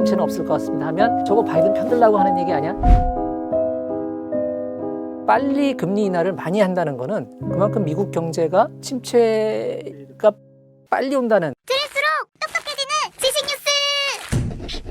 침체는 없을 것 같습니다 하면 저거 바이든 편들라고 하는 얘기 아니야? 빨리 금리 인하를 많이 한다는 거는 그만큼 미국 경제가 침체가 빨리 온다는, 들을수록 똑똑해지는 지식 뉴스.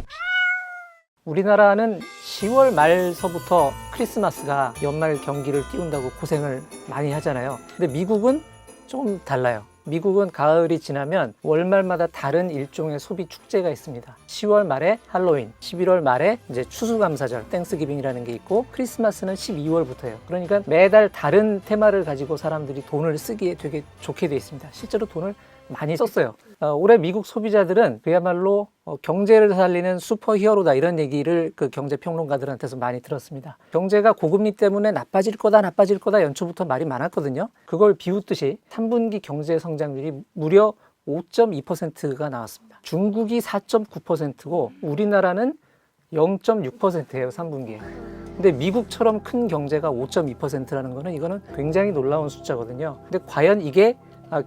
우리나라는 10월 말서부터 크리스마스가 연말 경기를 띄운다고 고생을 많이 하잖아요. 근데 미국은 좀 달라요. 미국은 가을이 지나면 월말마다 다른 일종의 소비 축제가 있습니다. 10월 말에 할로윈, 11월 말에 이제 추수감사절, 땡스기빙이라는 게 있고, 크리스마스는 12월부터예요. 그러니까 매달 다른 테마를 가지고 사람들이 돈을 쓰기에 되게 좋게 돼 있습니다. 실제로 돈을 많이 썼어요. 올해 미국 소비자들은 그야말로 경제를 살리는 슈퍼 히어로다, 이런 얘기를 그 경제 평론가들한테서 많이 들었습니다. 경제가 고금리 때문에 나빠질 거다 연초부터 말이 많았거든요. 그걸 비웃듯이 3분기 경제 성장률이 무려 5.2%가 나왔습니다. 중국이 4.9%고 우리나라는 0.6%예요, 3분기에. 근데 미국처럼 큰 경제가 5.2%라는 거는 이거는 굉장히 놀라운 숫자거든요. 근데 과연 이게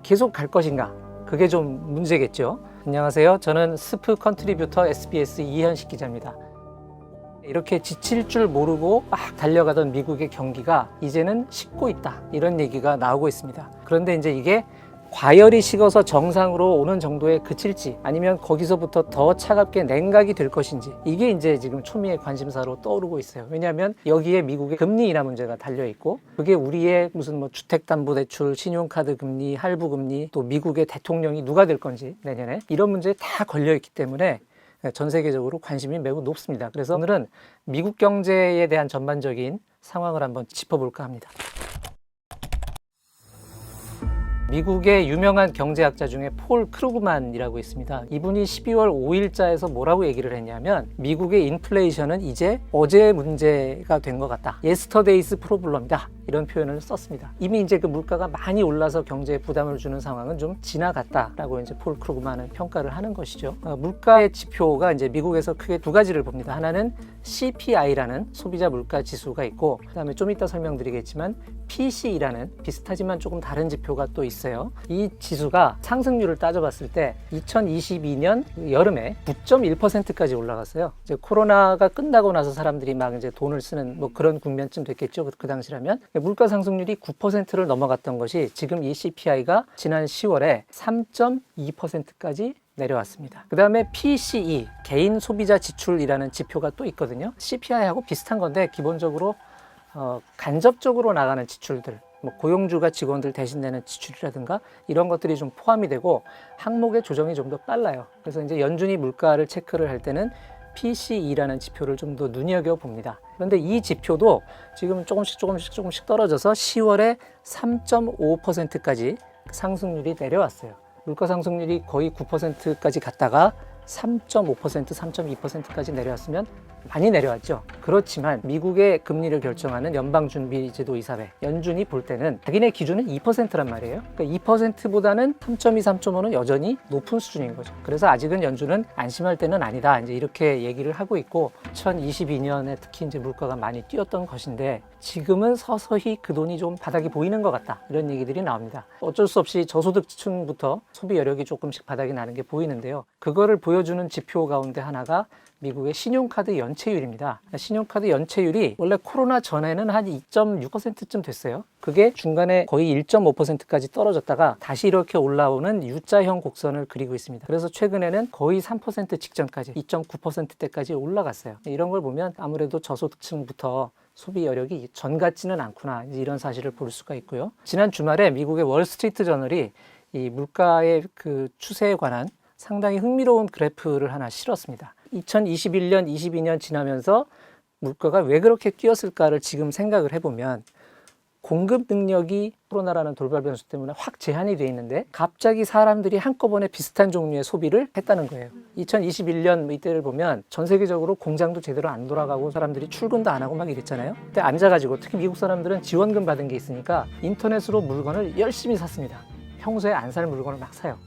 계속 갈 것인가? 그게 좀 문제겠죠. 안녕하세요. 저는 스프 컨트리뷰터 SBS 이현식 기자입니다. 이렇게 지칠 줄 모르고 막 달려가던 미국의 경기가 이제는 식고 있다, 이런 얘기가 나오고 있습니다. 그런데 이제 이게 과열이 식어서 정상으로 오는 정도에 그칠지 아니면 거기서부터 더 차갑게 냉각이 될 것인지, 이게 이제 지금 초미의 관심사로 떠오르고 있어요. 왜냐하면 여기에 미국의 금리 인하 문제가 달려있고, 그게 우리의 무슨 뭐 주택담보대출, 신용카드 금리, 할부 금리, 또 미국의 대통령이 누가 될 건지 내년에, 이런 문제에 다 걸려있기 때문에 전 세계적으로 관심이 매우 높습니다. 그래서 오늘은 미국 경제에 대한 전반적인 상황을 한번 짚어볼까 합니다. 미국의 유명한 경제학자 중에 폴 크루그만이라고 있습니다. 이분이 12월 5일자에서 뭐라고 얘기를 했냐면, 미국의 인플레이션은 이제 어제의 문제가 된 것 같다. Yesterday's problem이다, 이런 표현을 썼습니다. 이미 이제 그 물가가 많이 올라서 경제에 부담을 주는 상황은 좀 지나갔다라고 이제 폴 크루그만은 평가를 하는 것이죠. 물가의 지표가 이제 미국에서 크게 두 가지를 봅니다. 하나는 CPI라는 소비자 물가 지수가 있고, 그다음에 좀 이따 설명드리겠지만 PCE라는 비슷하지만 조금 다른 지표가 또 있어요. 이 지수가 상승률을 따져봤을 때 2022년 여름에 9.1%까지 올라갔어요. 이제 코로나가 끝나고 나서 사람들이 막 이제 돈을 쓰는 뭐 그런 국면쯤 됐겠죠. 그 당시라면 물가 상승률이 9%를 넘어갔던 것이 지금 이 CPI가 지난 10월에 3.2%까지 내려왔습니다. 그 다음에 PCE, 개인 소비자 지출이라는 지표가 또 있거든요. CPI하고 비슷한 건데 기본적으로 간접적으로 나가는 지출들, 뭐 고용주가 직원들 대신 내는 지출이라든가 이런 것들이 좀 포함이 되고 항목의 조정이 좀 더 빨라요. 그래서 이제 연준이 물가를 체크를 할 때는 PCE라는 지표를 좀 더 눈여겨봅니다. 그런데 이 지표도 지금 조금씩 떨어져서 10월에 3.5%까지 상승률이 내려왔어요. 물가 상승률이 거의 9%까지 갔다가 3.5%, 3.2%까지 내려왔으면 많이 내려왔죠. 그렇지만 미국의 금리를 결정하는 연방준비제도이사회, 연준이 볼 때는 자기네 기준은 2%란 말이에요. 그러니까 2%보다는 3.2, 3.5는 여전히 높은 수준인 거죠. 그래서 아직은 연준은 안심할 때는 아니다, 이제 이렇게 얘기를 하고 있고, 2022년에 특히 이제 물가가 많이 뛰었던 것인데 지금은 서서히 그 돈이 좀 바닥이 보이는 것 같다, 이런 얘기들이 나옵니다. 어쩔 수 없이 저소득층부터 소비 여력이 조금씩 바닥이 나는 게 보이는데요. 그거를 보여주는 지표 가운데 하나가 미국의 신용카드 연체율입니다. 신용카드 연체율이 원래 코로나 전에는 한 2.6%쯤 됐어요. 그게 중간에 거의 1.5%까지 떨어졌다가 다시 이렇게 올라오는 U자형 곡선을 그리고 있습니다. 그래서 최근에는 거의 3% 직전까지 2.9%대까지 올라갔어요. 이런 걸 보면 아무래도 저소득층부터 소비 여력이 전 같지는 않구나, 이런 사실을 볼 수가 있고요. 지난 주말에 미국의 월스트리트 저널이 이 물가의 그 추세에 관한 상당히 흥미로운 그래프를 하나 실었습니다. 2021년, 22년 지나면서 물가가 왜 그렇게 뛰었을까를 지금 생각을 해보면, 공급 능력이 코로나라는 돌발 변수 때문에 확 제한이 돼 있는데 갑자기 사람들이 한꺼번에 비슷한 종류의 소비를 했다는 거예요. 2021년 이때를 보면 전 세계적으로 공장도 제대로 안 돌아가고 사람들이 출근도 안 하고 막 이랬잖아요. 그때 앉아가지고, 특히 미국 사람들은 지원금 받은 게 있으니까 인터넷으로 물건을 열심히 샀습니다. 평소에 안 살 물건을 막 사요.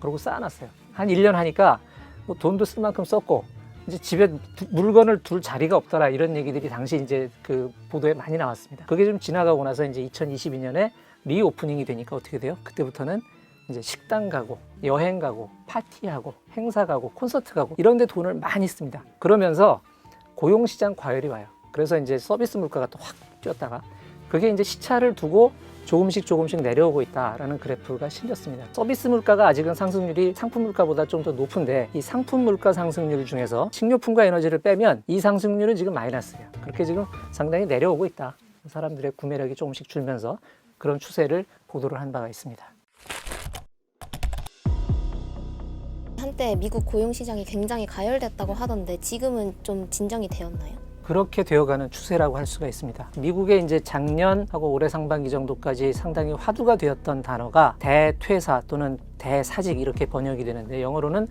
그러고 쌓아놨어요. 한 1년 하니까 뭐 돈도 쓸 만큼 썼고, 이제 집에 물건을 둘 자리가 없더라, 이런 얘기들이 당시 이제 그 보도에 많이 나왔습니다. 그게 좀 지나가고 나서 이제 2022년에 리오프닝이 되니까 어떻게 돼요? 그때부터는 이제 식당 가고 여행 가고 파티하고 행사 가고 콘서트 가고 이런 데 돈을 많이 씁니다. 그러면서 고용시장 과열이 와요. 그래서 이제 서비스 물가가 또 확 뛰었다가 그게 이제 시차를 두고 조금씩 내려오고 있다라는 그래프가 실렸습니다. 서비스 물가가 아직은 상승률이 상품 물가보다 좀 더 높은데 이 상품 물가 상승률 중에서 식료품과 에너지를 빼면 이 상승률은 지금 마이너스예요. 그렇게 지금 상당히 내려오고 있다. 사람들의 구매력이 조금씩 줄면서 그런 추세를 보도를 한 바가 있습니다. 한때 미국 고용시장이 굉장히 가열됐다고 하던데 지금은 좀 진정이 되었나요? 그렇게 되어가는 추세라고 할 수가 있습니다. 미국의 이제 작년하고 올해 상반기 정도까지 상당히 화두가 되었던 단어가 대퇴사 또는 대사직 이렇게 번역이 되는데 영어로는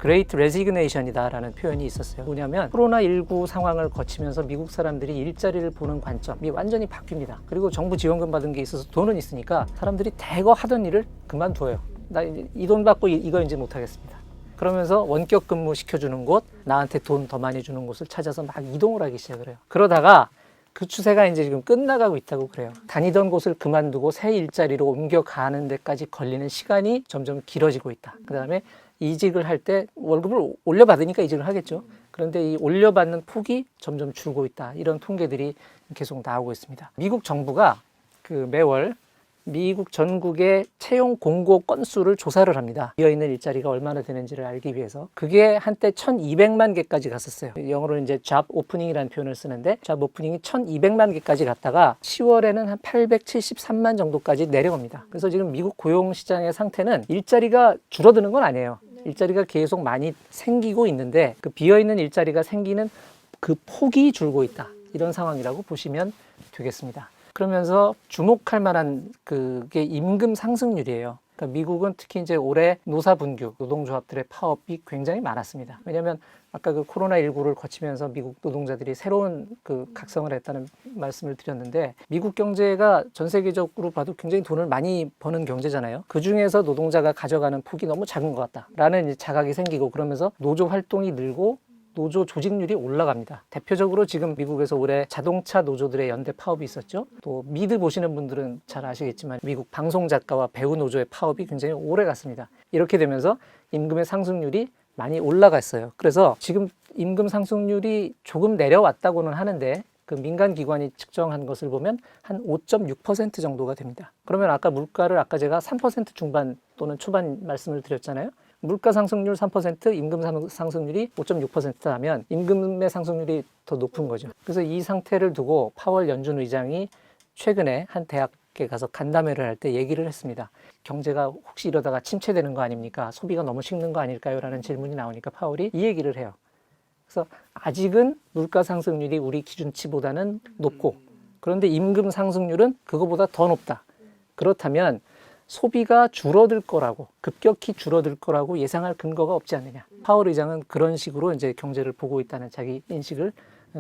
Great Resignation이다라는 표현이 있었어요. 뭐냐면 코로나19 상황을 거치면서 미국 사람들이 일자리를 보는 관점이 완전히 바뀝니다. 그리고 정부 지원금 받은 게 있어서 돈은 있으니까 사람들이 대거 하던 일을 그만둬요. 나 이 돈 받고 이거 이제 못하겠습니다. 그러면서 원격 근무 시켜주는 곳, 나한테 돈 더 많이 주는 곳을 찾아서 막 이동을 하기 시작을 해요. 그러다가 그 추세가 이제 지금 끝나가고 있다고 그래요. 다니던 곳을 그만두고 새 일자리로 옮겨가는 데까지 걸리는 시간이 점점 길어지고 있다. 그 다음에 이직을 할 때 월급을 올려받으니까 이직을 하겠죠. 그런데 이 올려받는 폭이 점점 줄고 있다. 이런 통계들이 계속 나오고 있습니다. 미국 정부가 그 매월 미국 전국의 채용 공고 건수를 조사를 합니다. 비어있는 일자리가 얼마나 되는지를 알기 위해서. 그게 한때 1200만 개까지 갔었어요. 영어로 이제 job opening이라는 표현을 쓰는데 job opening이 1200만 개까지 갔다가 10월에는 한 873만 정도까지 내려옵니다. 그래서 지금 미국 고용시장의 상태는 일자리가 줄어드는 건 아니에요. 일자리가 계속 많이 생기고 있는데 그 비어있는 일자리가 생기는 그 폭이 줄고 있다. 이런 상황이라고 보시면 되겠습니다. 그러면서 주목할 만한 그게 임금 상승률이에요. 그러니까 미국은 특히 이제 올해 노사분규, 노동조합들의 파업이 굉장히 많았습니다. 왜냐하면 아까 그 코로나19를 거치면서 미국 노동자들이 새로운 그 각성을 했다는 말씀을 드렸는데 미국 경제가 전 세계적으로 봐도 굉장히 돈을 많이 버는 경제잖아요. 그 중에서 노동자가 가져가는 폭이 너무 작은 것 같다라는 이제 자각이 생기고 그러면서 노조 활동이 늘고 노조 조직률이 올라갑니다. 대표적으로 지금 미국에서 올해 자동차 노조들의 연대 파업이 있었죠. 또 미드 보시는 분들은 잘 아시겠지만 미국 방송작가와 배우 노조의 파업이 굉장히 오래 갔습니다. 이렇게 되면서 임금의 상승률이 많이 올라갔어요. 그래서 지금 임금 상승률이 조금 내려왔다고는 하는데 그 민간 기관이 측정한 것을 보면 한 5.6% 정도가 됩니다. 그러면 아까 물가를 아까 제가 3% 중반 또는 초반 말씀을 드렸잖아요. 물가 상승률 3%, 임금 상승률이 5.6%라면 임금의 상승률이 더 높은 거죠. 그래서 이 상태를 두고 파월 연준 의장이 최근에 한 대학에 가서 간담회를 할 때 얘기를 했습니다. 경제가 혹시 이러다가 침체되는 거 아닙니까? 소비가 너무 식는 거 아닐까요? 라는 질문이 나오니까 파월이 이 얘기를 해요. 그래서 아직은 물가 상승률이 우리 기준치보다는 높고 그런데 임금 상승률은 그거보다 더 높다. 그렇다면 소비가 줄어들 거라고 급격히 줄어들 거라고 예상할 근거가 없지 않느냐. 파월 의장은 그런 식으로 이제 경제를 보고 있다는 자기 인식을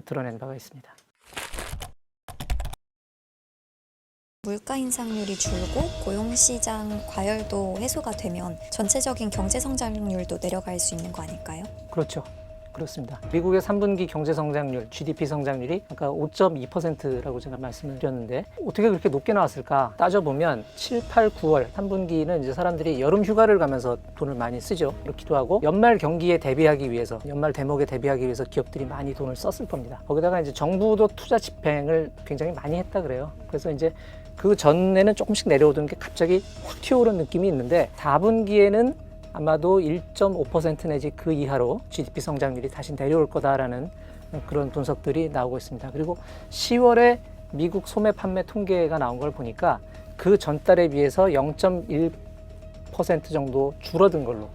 드러낸 바가 있습니다. 물가 인상률이 줄고 고용시장 과열도 해소가 되면 전체적인 경제 성장률도 내려갈 수 있는 거 아닐까요? 그렇죠. 그렇습니다. 미국의 3분기 경제 성장률, GDP 성장률이 아까 5.2%라고 제가 말씀을 드렸는데 어떻게 그렇게 높게 나왔을까 따져보면 7, 8, 9월 3분기는 이제 사람들이 여름 휴가를 가면서 돈을 많이 쓰죠. 그렇기도 하고 연말 경기에 대비하기 위해서 연말 대목에 대비하기 위해서 기업들이 많이 돈을 썼을 겁니다. 거기다가 이제 정부도 투자 집행을 굉장히 많이 했다 그래요. 그래서 이제 그 전에는 조금씩 내려오던 게 갑자기 확 튀어오른 느낌이 있는데 4분기에는 아마도 1.5% 내지 그 이하로 GDP 성장률이 다시 내려올 거다라는 그런 분석들이 나오고 있습니다. 그리고 10월에 미국 소매 판매 통계가 나온 걸 보니까 그 전달에 비해서 0.1% 정도 줄어든 걸로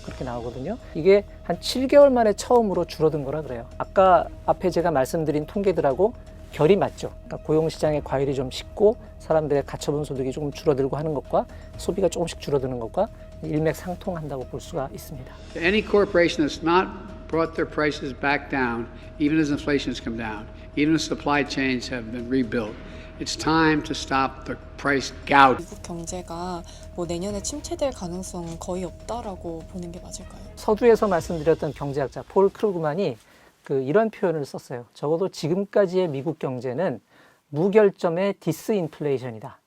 그렇게 나오거든요. 이게 한 7개월 만에 처음으로 줄어든 거라 그래요. 아까 앞에 제가 말씀드린 통계들하고 결이 맞죠. 그러니까 고용시장의 과열이 좀 식고 사람들의 가처분 소득이 조금 줄어들고 하는 것과 소비가 조금씩 줄어드는 것과 일맥상통한다고 볼 수가 있습니다. Any corporation that's not brought their prices back down, even as inflation has come down, even as supply chains have been rebuilt, it's time to stop the price gouging. 미국 경제가 뭐 내년에 침체될 가능성은 거의 없다라고 보는 게 맞을까요? 서두에서 말씀드렸던 경제학자 폴 크루그만이 이런 표현을 썼어요. 적어도 지금까지의 미국 경제는 무결점의 디스인플레이션이다.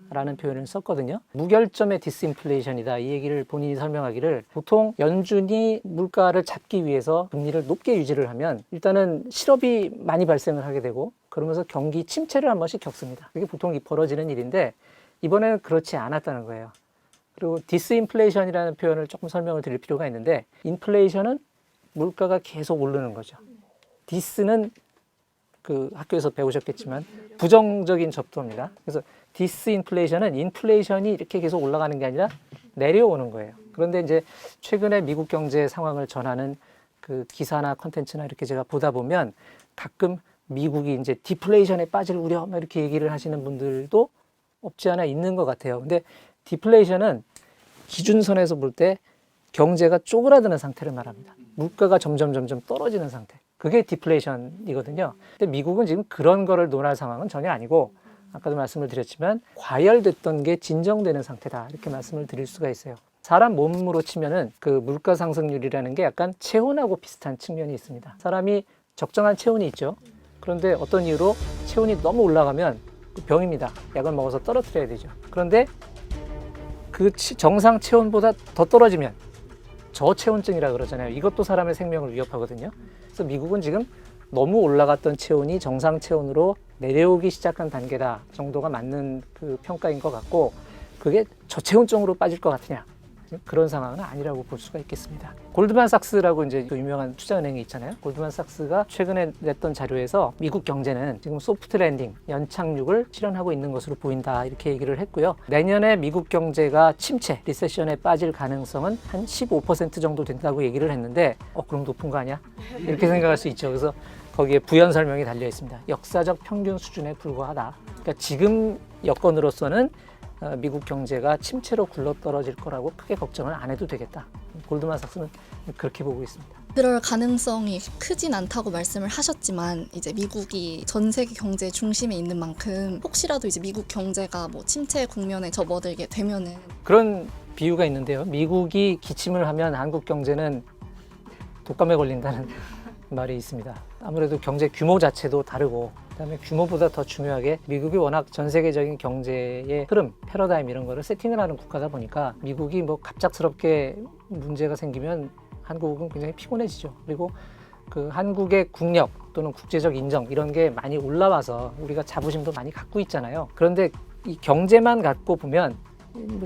라는 표현을 썼거든요. 무결점의 디스인플레이션이다. 이 얘기를 본인이 설명하기를 보통 연준이 물가를 잡기 위해서 금리를 높게 유지를 하면 일단은 실업이 많이 발생을 하게 되고 그러면서 경기 침체를 한 번씩 겪습니다. 그게 보통 벌어지는 일인데 이번에는 그렇지 않았다는 거예요. 그리고 디스인플레이션이라는 표현을 조금 설명을 드릴 필요가 있는데 인플레이션은 물가가 계속 오르는 거죠. 디스는 그 학교에서 배우셨겠지만 부정적인 접두입니다. 그래서 디스인플레이션은 인플레이션이 이렇게 계속 올라가는 게 아니라 내려오는 거예요. 그런데 이제 최근에 미국 경제 상황을 전하는 그 기사나 컨텐츠나 이렇게 제가 보다 보면 가끔 미국이 이제 디플레이션에 빠질 우려 이렇게 얘기를 하시는 분들도 없지 않아 있는 것 같아요. 근데 디플레이션은 기준선에서 볼 때 경제가 쪼그라드는 상태를 말합니다. 물가가 점점 떨어지는 상태. 그게 디플레이션이거든요. 근데 미국은 지금 그런 거를 논할 상황은 전혀 아니고 아까도 말씀을 드렸지만 과열됐던 게 진정되는 상태다. 이렇게 말씀을 드릴 수가 있어요. 사람 몸으로 치면은 그 물가 상승률이라는 게 약간 체온하고 비슷한 측면이 있습니다. 사람이 적정한 체온이 있죠. 그런데 어떤 이유로 체온이 너무 올라가면 병입니다. 약을 먹어서 떨어뜨려야 되죠. 그런데 그 정상 체온보다 더 떨어지면 저체온증이라 그러잖아요. 이것도 사람의 생명을 위협하거든요. 그래서 미국은 지금 너무 올라갔던 체온이 정상 체온으로 내려오기 시작한 단계다 정도가 맞는 그 평가인 것 같고 그게 저체온증으로 빠질 것 같으냐 그런 상황은 아니라고 볼 수가 있겠습니다. 골드만삭스라고 이제 그 유명한 투자은행이 있잖아요. 골드만삭스가 최근에 냈던 자료에서 미국 경제는 지금 소프트 랜딩, 연착륙을 실현하고 있는 것으로 보인다 이렇게 얘기를 했고요. 내년에 미국 경제가 침체, 리세션에 빠질 가능성은 한 15% 정도 된다고 얘기를 했는데 그럼 높은 거 아니야? 이렇게 생각할 수 있죠. 그래서 거기에 부연 설명이 달려 있습니다. 역사적 평균 수준에 불과하다. 그러니까 지금 여건으로서는 미국 경제가 침체로 굴러떨어질 거라고 크게 걱정을 안 해도 되겠다. 골드만삭스는 그렇게 보고 있습니다. 그럴 가능성이 크진 않다고 말씀을 하셨지만 이제 미국이 전 세계 경제 중심에 있는 만큼 혹시라도 이제 미국 경제가 뭐 침체 국면에 접어들게 되면은 그런 비유가 있는데요. 미국이 기침을 하면 한국 경제는 독감에 걸린다는 말이 있습니다. 아무래도 경제 규모 자체도 다르고 그다음에 규모보다 더 중요하게 미국이 워낙 전 세계적인 경제의 흐름, 패러다임 이런 거를 세팅을 하는 국가다 보니까 미국이 뭐 갑작스럽게 문제가 생기면 한국은 굉장히 피곤해지죠. 그리고 그 한국의 국력 또는 국제적 인정 이런 게 많이 올라와서 우리가 자부심도 많이 갖고 있잖아요. 그런데 이 경제만 갖고 보면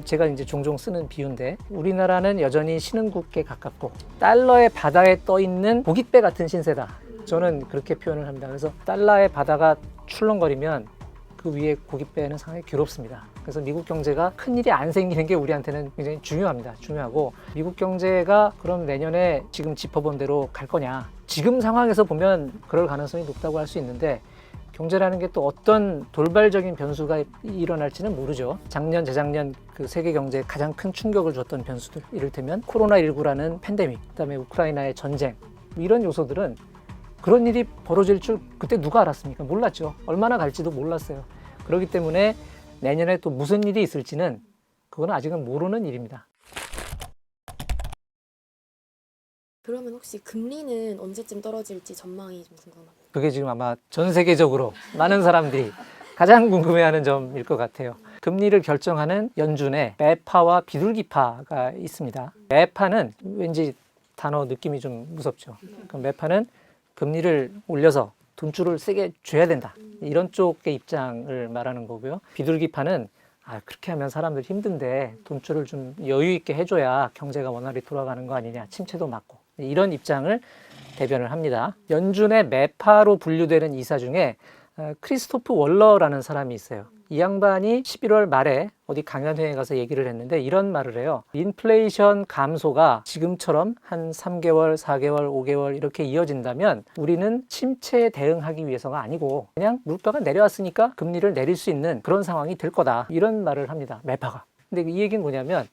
제가 이제 종종 쓰는 비유인데 우리나라는 여전히 신흥국에 가깝고 달러의 바다에 떠 있는 고깃배 같은 신세다. 저는 그렇게 표현을 합니다. 그래서 달러의 바다가 출렁거리면 그 위에 고깃배는 상당히 괴롭습니다. 그래서 미국 경제가 큰일이 안 생기는 게 우리한테는 굉장히 중요합니다. 중요하고 미국 경제가 그럼 내년에 지금 짚어본 대로 갈 거냐. 지금 상황에서 보면 그럴 가능성이 높다고 할 수 있는데 경제라는 게 또 어떤 돌발적인 변수가 일어날지는 모르죠. 작년, 재작년 그 세계 경제에 가장 큰 충격을 줬던 변수들 이를테면 코로나19라는 팬데믹, 그다음에 우크라이나의 전쟁 이런 요소들은 그런 일이 벌어질 줄 그때 누가 알았습니까? 몰랐죠. 얼마나 갈지도 몰랐어요. 그렇기 때문에 내년에 또 무슨 일이 있을지는 그건 아직은 모르는 일입니다. 그러면 혹시 금리는 언제쯤 떨어질지 전망이 좀 궁금합니다. 그게 지금 아마 전 세계적으로 많은 사람들이 가장 궁금해하는 점일 것 같아요. 금리를 결정하는 연준의 매파와 비둘기파가 있습니다. 매파는 왠지 단어 느낌이 좀 무섭죠. 매파는 금리를 올려서 돈줄을 세게 줘야 된다. 이런 쪽의 입장을 말하는 거고요. 비둘기파는 그렇게 하면 사람들 힘든데 돈줄을 좀 여유 있게 해줘야 경제가 원활히 돌아가는 거 아니냐. 침체도 막고. 이런 입장을 대변을 합니다. 연준의 매파로 분류되는 이사 중에 크리스토프 월러라는 사람이 있어요. 이 양반이 11월 말에 어디 강연회에 가서 얘기를 했는데 이런 말을 해요. 인플레이션 감소가 지금처럼 한 3개월, 4개월, 5개월 이렇게 이어진다면 우리는 침체에 대응하기 위해서가 아니고 그냥 물가가 내려왔으니까 금리를 내릴 수 있는 그런 상황이 될 거다. 이런 말을 합니다. 매파가. 근데 이 얘기는 뭐냐면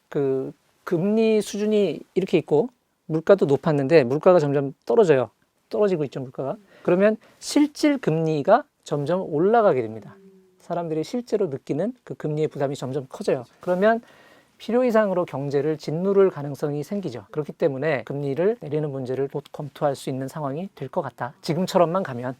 그 금리 수준이 이렇게 있고 물가도 높았는데 물가가 점점 떨어져요. 떨어지고 있죠, 물가가. 그러면 실질 금리가 점점 올라가게 됩니다. 사람들이 실제로 느끼는 그 금리의 부담이 점점 커져요. 그러면 필요 이상으로 경제를 짓누를 가능성이 생기죠. 그렇기 때문에 금리를 내리는 문제를 곧 검토할 수 있는 상황이 될 것 같다. 지금처럼만 가면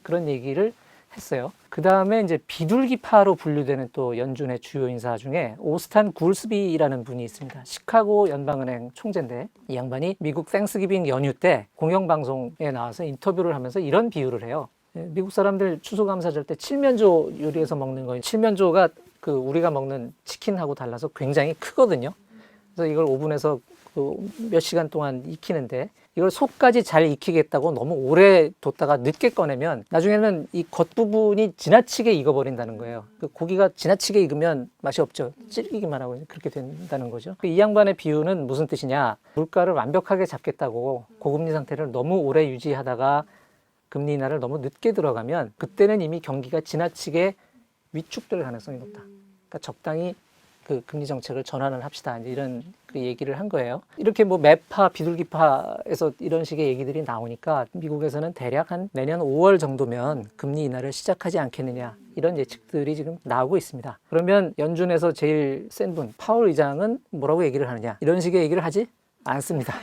그런 얘기를 했어요. 그 다음에 이제 비둘기파로 분류되는 또 연준의 주요 인사 중에 오스탄 굴스비라는 분이 있습니다. 시카고 연방은행 총재인데 이 양반이 미국 땡스기빙 연휴 때 공영방송에 나와서 인터뷰를 하면서 이런 비유를 해요. 미국 사람들 추수감사절 때 칠면조 요리해서 먹는 거예요. 칠면조가 그 우리가 먹는 치킨하고 달라서 굉장히 크거든요. 그래서 이걸 오븐에서 몇 시간 동안 익히는데 이걸 속까지 잘 익히겠다고 너무 오래 뒀다가 늦게 꺼내면 나중에는 이 겉부분이 지나치게 익어버린다는 거예요. 그 고기가 지나치게 익으면 맛이 없죠. 질기기만 하고 그렇게 된다는 거죠. 이 양반의 비유는 무슨 뜻이냐. 물가를 완벽하게 잡겠다고 고금리 상태를 너무 오래 유지하다가 금리 인하를 너무 늦게 들어가면 그때는 이미 경기가 지나치게 위축될 가능성이 높다. 그러니까 적당히 그 금리 정책을 전환을 합시다. 이런 그 얘기를 한 거예요. 이렇게 뭐 매파, 비둘기파에서 이런 식의 얘기들이 나오니까 미국에서는 대략 한 내년 5월 정도면 금리 인하를 시작하지 않겠느냐. 이런 예측들이 지금 나오고 있습니다. 그러면 연준에서 제일 센 분, 파월 의장은 뭐라고 얘기를 하느냐. 이런 식의 얘기를 하지 않습니다.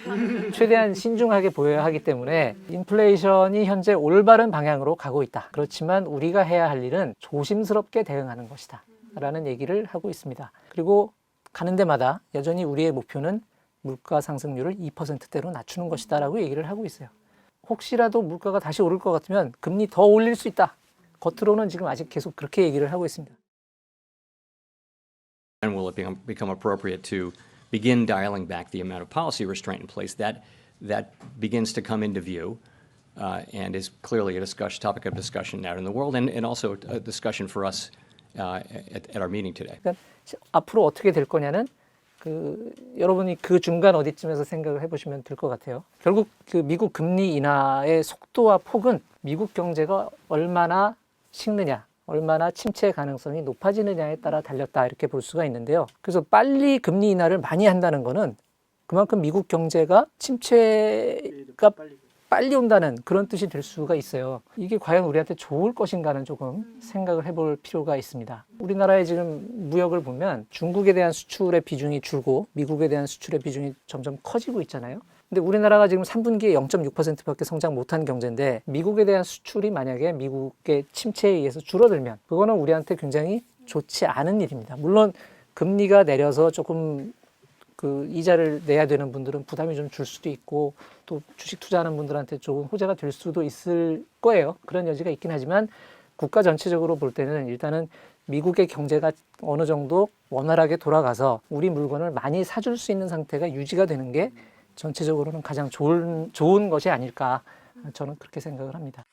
최대한 신중하게 보여야 하기 때문에 인플레이션이 현재 올바른 방향으로 가고 있다. 그렇지만 우리가 해야 할 일은 조심스럽게 대응하는 것이다. 라는 얘기를 하고 있습니다. 그리고 가는 데마다 여전히 우리의 목표는 물가 상승률을 2%대로 낮추는 것이다 라고 얘기를 하고 있어요. 혹시라도 물가가 다시 오를 것 같으면 금리 더 올릴 수 있다. 겉으로는 지금 아직 계속 그렇게 얘기를 하고 있습니다. And will it become appropriate to begin dialing back the amount of policy restraint in place? That begins to come into view and is clearly a topic of discussion out in the world and also a discussion for us at our meeting today. 그러니까 앞으로 어떻게 될 거냐는 여러분이 그 중간 어디쯤에서 생각을 해보시면 될 것 같아요. 결국 그 미국 금리 인하의 속도와 폭은 미국 경제가 얼마나 식느냐, 얼마나 침체 가능성이 높아지느냐에 따라 달렸다 이렇게 볼 수가 있는데요. 그래서 빨리 금리 인하를 많이 한다는 거는 그만큼 미국 경제가 침체가 빨리 온다는 그런 뜻이 될 수가 있어요. 이게 과연 우리한테 좋을 것인가는 조금 생각을 해볼 필요가 있습니다. 우리나라의 지금 무역을 보면 중국에 대한 수출의 비중이 줄고 미국에 대한 수출의 비중이 점점 커지고 있잖아요. 근데 우리나라가 지금 3분기에 0.6%밖에 성장 못한 경제인데 미국에 대한 수출이 만약에 미국의 침체에 의해서 줄어들면 그거는 우리한테 굉장히 좋지 않은 일입니다. 물론 금리가 내려서 조금 그 이자를 내야 되는 분들은 부담이 좀 줄 수도 있고 또 주식 투자하는 분들한테 조금 호재가 될 수도 있을 거예요. 그런 여지가 있긴 하지만 국가 전체적으로 볼 때는 일단은 미국의 경제가 어느 정도 원활하게 돌아가서 우리 물건을 많이 사줄 수 있는 상태가 유지가 되는 게 전체적으로는 가장 좋은 것이 아닐까 저는 그렇게 생각을 합니다.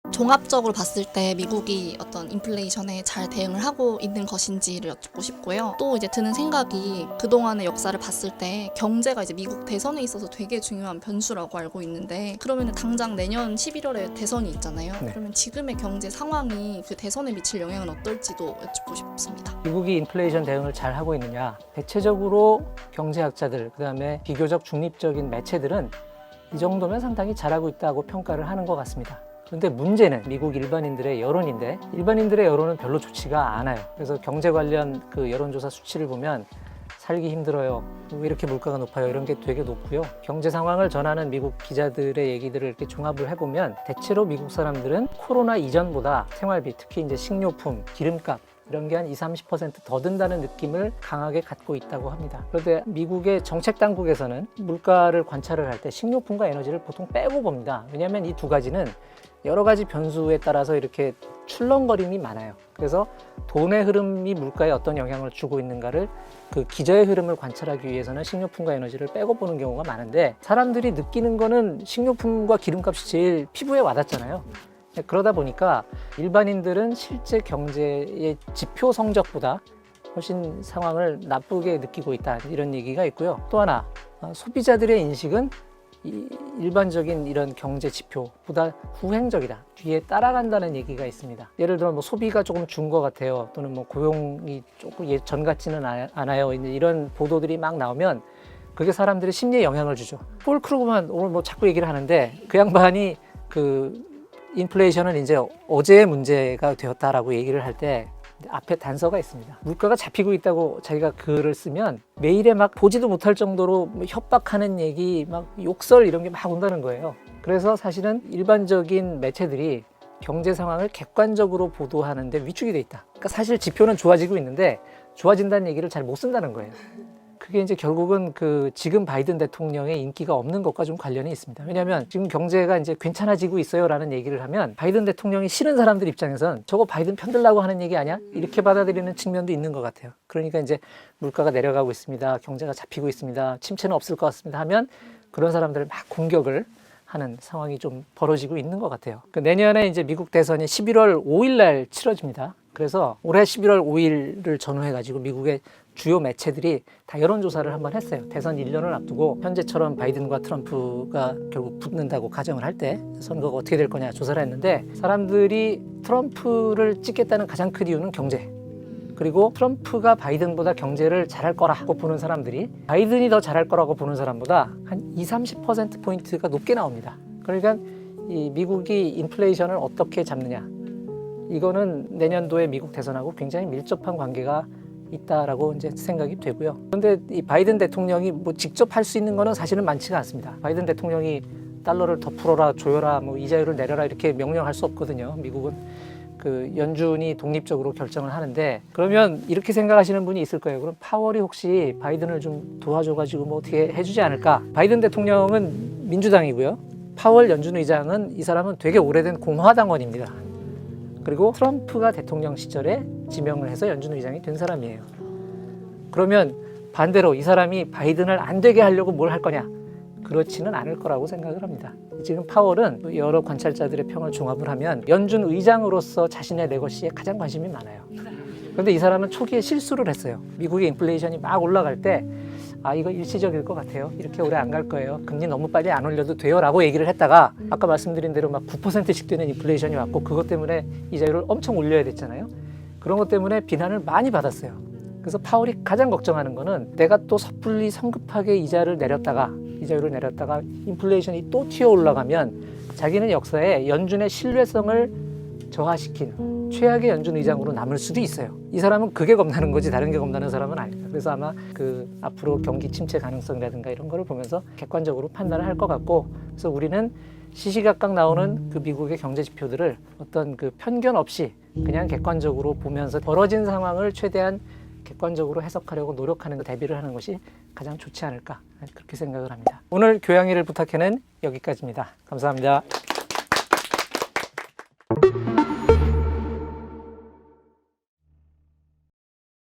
종합적으로 봤을 때 미국이 어떤 인플레이션에 잘 대응을 하고 있는 것인지를 여쭙고 싶고요. 또 이제 드는 생각이 그동안의 역사를 봤을 때 경제가 이제 미국 대선에 있어서 되게 중요한 변수라고 알고 있는데 그러면 당장 내년 11월에 대선이 있잖아요. 네. 그러면 지금의 경제 상황이 그 대선에 미칠 영향은 어떨지도 여쭙고 싶습니다. 미국이 인플레이션 대응을 잘 하고 있느냐. 대체적으로 경제학자들, 그다음에 비교적 중립적인 매체들은 이 정도면 상당히 잘하고 있다고 평가를 하는 것 같습니다. 그런데 문제는 미국 일반인들의 여론인데 일반인들의 여론은 별로 좋지가 않아요. 그래서 경제 관련 그 여론조사 수치를 보면 살기 힘들어요. 왜 이렇게 물가가 높아요? 이런 게 되게 높고요. 경제 상황을 전하는 미국 기자들의 얘기들을 이렇게 종합을 해보면 대체로 미국 사람들은 코로나 이전보다 생활비, 특히 이제 식료품, 기름값 이런 게 한 20-30% 더 든다는 느낌을 강하게 갖고 있다고 합니다. 그런데 미국의 정책 당국에서는 물가를 관찰을 할 때 식료품과 에너지를 보통 빼고 봅니다. 왜냐하면 이 두 가지는 여러 가지 변수에 따라서 이렇게 출렁거림이 많아요. 그래서 돈의 흐름이 물가에 어떤 영향을 주고 있는가를 그 기저의 흐름을 관찰하기 위해서는 식료품과 에너지를 빼고 보는 경우가 많은데 사람들이 느끼는 거는 식료품과 기름값이 제일 피부에 와닿잖아요. 그러다 보니까 일반인들은 실제 경제의 지표 성적보다 훨씬 상황을 나쁘게 느끼고 있다 이런 얘기가 있고요. 또 하나 소비자들의 인식은 일반적인 이런 경제 지표보다 후행적이다. 뒤에 따라간다는 얘기가 있습니다. 예를 들어 뭐 소비가 조금 준 것 같아요. 또는 뭐 고용이 조금 전 같지는 않아요. 이런 보도들이 막 나오면 그게 사람들의 심리에 영향을 주죠. 폴 크루그만 오늘 뭐 자꾸 얘기를 하는데 그 양반이 인플레이션은 이제 어제의 문제가 되었다라고 얘기를 할 때 앞에 단서가 있습니다. 물가가 잡히고 있다고 자기가 글을 쓰면 매일에 막 보지도 못할 정도로 협박하는 얘기, 막 욕설 이런 게 막 온다는 거예요. 그래서 사실은 일반적인 매체들이 경제 상황을 객관적으로 보도하는데 위축이 돼 있다. 그러니까 사실 지표는 좋아지고 있는데 좋아진다는 얘기를 잘 못 쓴다는 거예요. 그게 이제 결국은 그 지금 바이든 대통령의 인기가 없는 것과 좀 관련이 있습니다. 왜냐하면 지금 경제가 이제 괜찮아지고 있어요라는 얘기를 하면 바이든 대통령이 싫은 사람들 입장에선 저거 바이든 편들라고 하는 얘기 아니야? 이렇게 받아들이는 측면도 있는 것 같아요. 그러니까 이제 물가가 내려가고 있습니다. 경제가 잡히고 있습니다. 침체는 없을 것 같습니다. 하면 그런 사람들을 막 공격을 하는 상황이 좀 벌어지고 있는 것 같아요. 내년에 이제 미국 대선이 11월 5일 날 치러집니다. 그래서 올해 11월 5일을 전후해가지고 미국의 주요 매체들이 다 여론조사를 한번 했어요. 대선 1년을 앞두고 현재처럼 바이든과 트럼프가 결국 붙는다고 가정을 할 때 선거가 어떻게 될 거냐 조사를 했는데 사람들이 트럼프를 찍겠다는 가장 큰 이유는 경제. 그리고 트럼프가 바이든보다 경제를 잘할 거라고 보는 사람들이 바이든이 더 잘할 거라고 보는 사람보다 한 20-30%포인트가 높게 나옵니다. 그러니까 이 미국이 인플레이션을 어떻게 잡느냐. 이거는 내년도에 미국 대선하고 굉장히 밀접한 관계가 있다라고 이제 생각이 되고요. 그런데 이 바이든 대통령이 뭐 직접 할 수 있는 거는 사실은 많지가 않습니다. 바이든 대통령이 달러를 더 풀어라, 조여라, 뭐 이자율을 내려라 이렇게 명령할 수 없거든요. 미국은 그 연준이 독립적으로 결정을 하는데 그러면 이렇게 생각하시는 분이 있을 거예요. 그럼 파월이 혹시 바이든을 좀 도와줘가지고 뭐 어떻게 해주지 않을까? 바이든 대통령은 민주당이고요. 파월 연준 의장은 이 사람은 되게 오래된 공화당원입니다. 그리고 트럼프가 대통령 시절에 지명을 해서 연준 의장이 된 사람이에요. 그러면 반대로 이 사람이 바이든을 안 되게 하려고 뭘 할 거냐? 그렇지는 않을 거라고 생각을 합니다. 지금 파월은 여러 관찰자들의 평을 종합을 하면 연준 의장으로서 자신의 레거시에 가장 관심이 많아요. 그런데 이 사람은 초기에 실수를 했어요. 미국의 인플레이션이 막 올라갈 때 이거 일시적일 것 같아요. 이렇게 오래 안 갈 거예요. 금리 너무 빨리 안 올려도 돼요 라고 얘기를 했다가 아까 말씀드린 대로 막 9%씩 되는 인플레이션이 왔고 그것 때문에 이자율을 엄청 올려야 됐잖아요. 그런 것 때문에 비난을 많이 받았어요. 그래서 파월이 가장 걱정하는 거는 내가 또 섣불리 성급하게 이자율을 내렸다가 인플레이션이 또 튀어 올라가면 자기는 역사에 연준의 신뢰성을 저하시킨 최악의 연준 의장으로 남을 수도 있어요. 이 사람은 그게 겁나는 거지 다른 게 겁나는 사람은 아닙니다. 그래서 아마 그 앞으로 경기 침체 가능성이라든가 이런 거를 보면서 객관적으로 판단을 할 것 같고 그래서 우리는 시시각각 나오는 그 미국의 경제 지표들을 어떤 그 편견 없이 그냥 객관적으로 보면서 벌어진 상황을 최대한 객관적으로 해석하려고 노력하는 대비를 하는 것이 가장 좋지 않을까 그렇게 생각을 합니다. 오늘 교양일을 부탁해는 여기까지입니다. 감사합니다.